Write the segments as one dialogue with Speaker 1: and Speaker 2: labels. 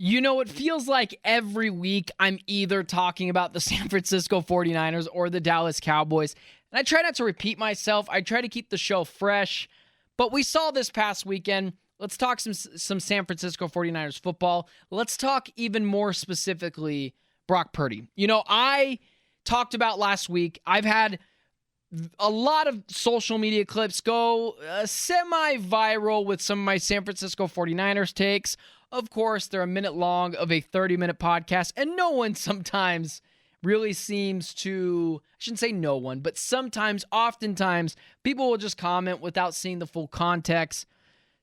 Speaker 1: You know, it feels like every week I'm either talking about the San Francisco 49ers or the Dallas Cowboys. And I try not to repeat myself. I try to keep the show fresh. But we saw this past weekend. Let's talk some San Francisco 49ers football. Let's talk even more specifically Brock Purdy. You know, I talked about last week, I've had a lot of social media clips go semi-viral with some of my San Francisco 49ers takes. Of course, they're a minute long of a 30-minute podcast, and no one sometimes really seems to, I shouldn't say no one, but oftentimes, people will just comment without seeing the full context.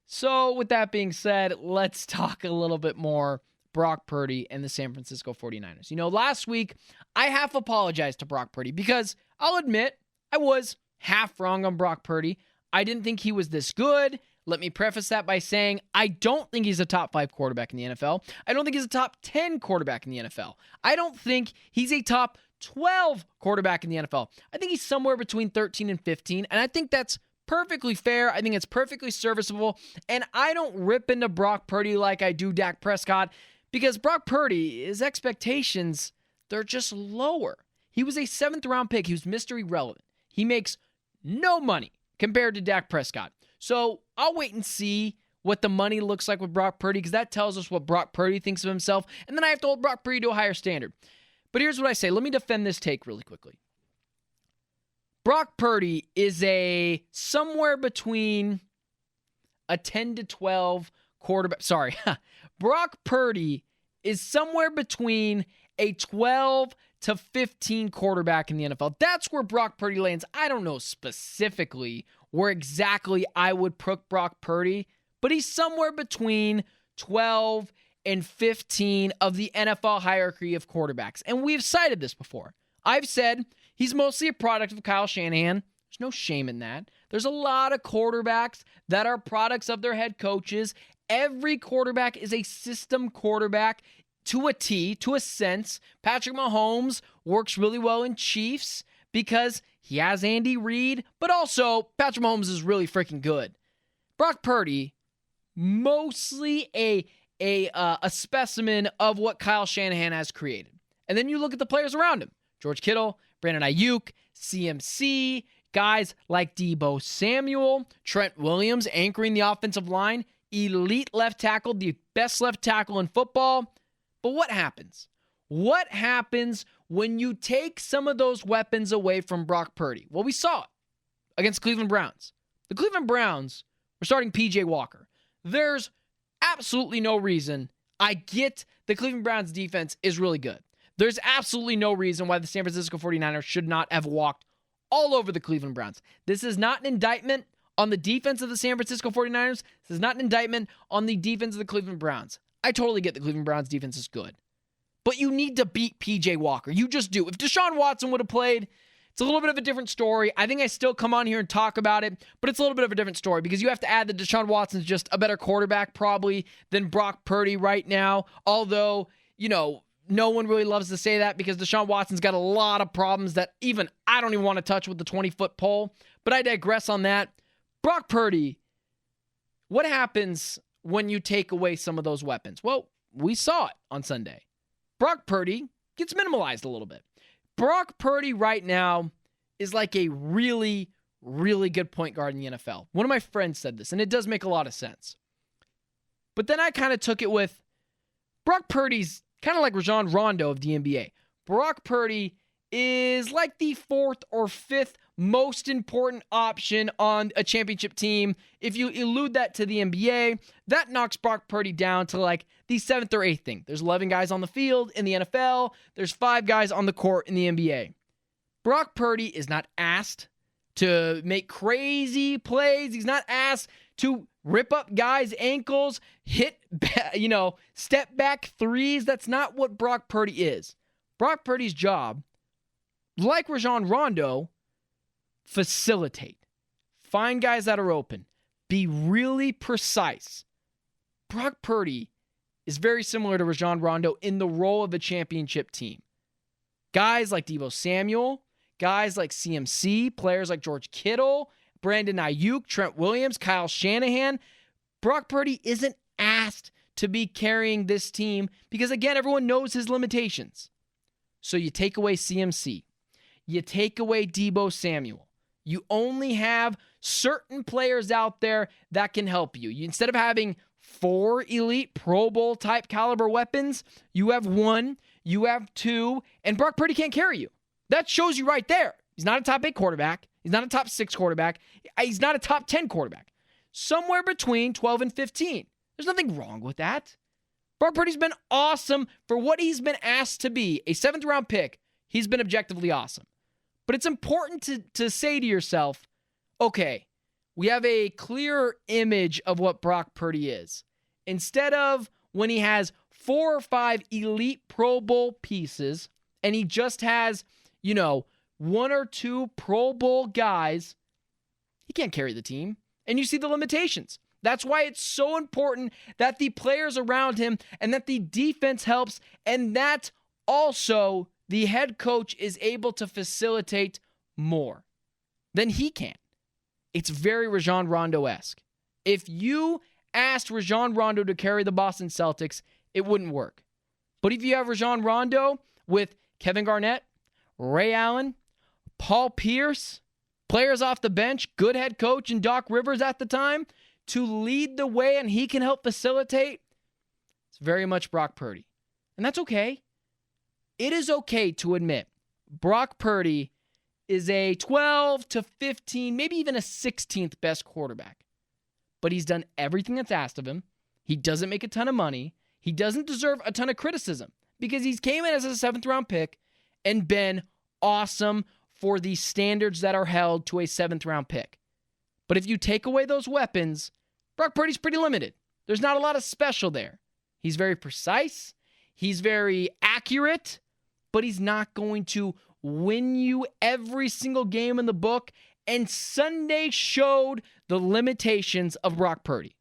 Speaker 1: So with that being said, let's talk a little bit more Brock Purdy and the San Francisco 49ers. You know, last week, I half apologized to Brock Purdy because I'll admit I was half wrong on Brock Purdy. I didn't think he was this good. Let me preface that by saying I don't think he's a top 5 quarterback in the NFL. I don't think he's a top 10 quarterback in the NFL. I don't think he's a top 12 quarterback in the NFL. I think he's somewhere between 13 and 15, and I think that's perfectly fair. I think it's perfectly serviceable, and I don't rip into Brock Purdy like I do Dak Prescott because Brock Purdy, his expectations, they're just lower. He was a 7th-round pick. He was mystery relevant. He makes no money compared to Dak Prescott. So I'll wait and see what the money looks like with Brock Purdy because that tells us what Brock Purdy thinks of himself. And then I have to hold Brock Purdy to a higher standard. But here's what I say. Let me defend this take really quickly. Brock Purdy is a somewhere between a 10 to 12 quarterback. Sorry. Brock Purdy is somewhere between a 12 to 15 quarterback in the NFL. That's where Brock Purdy lands. I don't know specifically where exactly I would put Brock Purdy, but he's somewhere between 12 and 15 of the NFL hierarchy of quarterbacks. And we've cited this before. I've said he's mostly a product of Kyle Shanahan. There's no shame in that. There's a lot of quarterbacks that are products of their head coaches. Every quarterback is a system quarterback to a T, to a sense. Patrick Mahomes works really well in Chiefs because he has Andy Reid, but also Patrick Mahomes is really freaking good. Brock Purdy, mostly a specimen of what Kyle Shanahan has created. And then you look at the players around him. George Kittle, Brandon Ayuk, CMC, guys like Deebo Samuel, Trent Williams anchoring the offensive line, elite left tackle, the best left tackle in football. But what happens? What happens when you take some of those weapons away from Brock Purdy? Well, we saw it against Cleveland Browns. The Cleveland Browns were starting P.J. Walker. There's absolutely no reason. I get the Cleveland Browns defense is really good. There's absolutely no reason why the San Francisco 49ers should not have walked all over the Cleveland Browns. This is not an indictment on the defense of the San Francisco 49ers. This is not an indictment on the defense of the Cleveland Browns. I totally get the Cleveland Browns defense is good. But you need to beat P.J. Walker. You just do. If Deshaun Watson would have played, it's a little bit of a different story. I think I still come on here and talk about it, but it's a little bit of a different story because you have to add that Deshaun Watson's just a better quarterback probably than Brock Purdy right now. Although, you know, no one really loves to say that because Deshaun Watson's got a lot of problems that even I don't even want to touch with the 20-foot pole. But I digress on that. Brock Purdy, what happens when you take away some of those weapons? Well, we saw it on Sunday. Brock Purdy gets minimalized a little bit. Brock Purdy right now is like a really, really good point guard in the NFL. One of my friends said this, and it does make a lot of sense. But then I kind of took it with Brock Purdy's kind of like Rajon Rondo of the NBA. Brock Purdy is like the 4th or 5th most important option on a championship team. If you elude that to the NBA, that knocks Brock Purdy down to like the 7th or 8th thing. There's 11 guys on the field in the NFL. There's 5 guys on the court in the NBA. Brock Purdy is not asked to make crazy plays. He's not asked to rip up guys' ankles, hit, step back threes. That's not what Brock Purdy is. Brock Purdy's job, like Rajon Rondo, facilitate. Find guys that are open. Be really precise. Brock Purdy is very similar to Rajon Rondo in the role of a championship team. Guys like Deebo Samuel, guys like CMC, players like George Kittle, Brandon Ayuk, Trent Williams, Kyle Shanahan. Brock Purdy isn't asked to be carrying this team because, again, everyone knows his limitations. So you take away CMC. You take away Deebo Samuel. You only have certain players out there that can help you. Instead of having 4 elite Pro Bowl type caliber weapons, you have 1, you have 2, and Brock Purdy can't carry you. That shows you right there. He's not a top 8 quarterback. He's not a top 6 quarterback. He's not a top 10 quarterback. Somewhere between 12 and 15. There's nothing wrong with that. Brock Purdy's been awesome for what he's been asked to be. A 7th round pick, he's been objectively awesome. But it's important to say to yourself, okay, we have a clearer image of what Brock Purdy is. Instead of when he has 4 or 5 elite Pro Bowl pieces and he just has, 1 or 2 Pro Bowl guys, he can't carry the team. And you see the limitations. That's why it's so important that the players around him and that the defense helps and that also the head coach is able to facilitate more than he can. It's very Rajon Rondo-esque. If you asked Rajon Rondo to carry the Boston Celtics, it wouldn't work. But if you have Rajon Rondo with Kevin Garnett, Ray Allen, Paul Pierce, players off the bench, good head coach, and Doc Rivers at the time to lead the way and he can help facilitate, it's very much Brock Purdy. And that's okay. It is okay to admit Brock Purdy is a 12 to 15, maybe even a 16th best quarterback. But he's done everything that's asked of him. He doesn't make a ton of money. He doesn't deserve a ton of criticism because he's came in as a 7th round pick and been awesome for the standards that are held to a 7th round pick. But if you take away those weapons, Brock Purdy's pretty limited. There's not a lot of special there. He's very precise. He's very accurate, but he's not going to win you every single game in the book. And Sunday showed the limitations of Brock Purdy.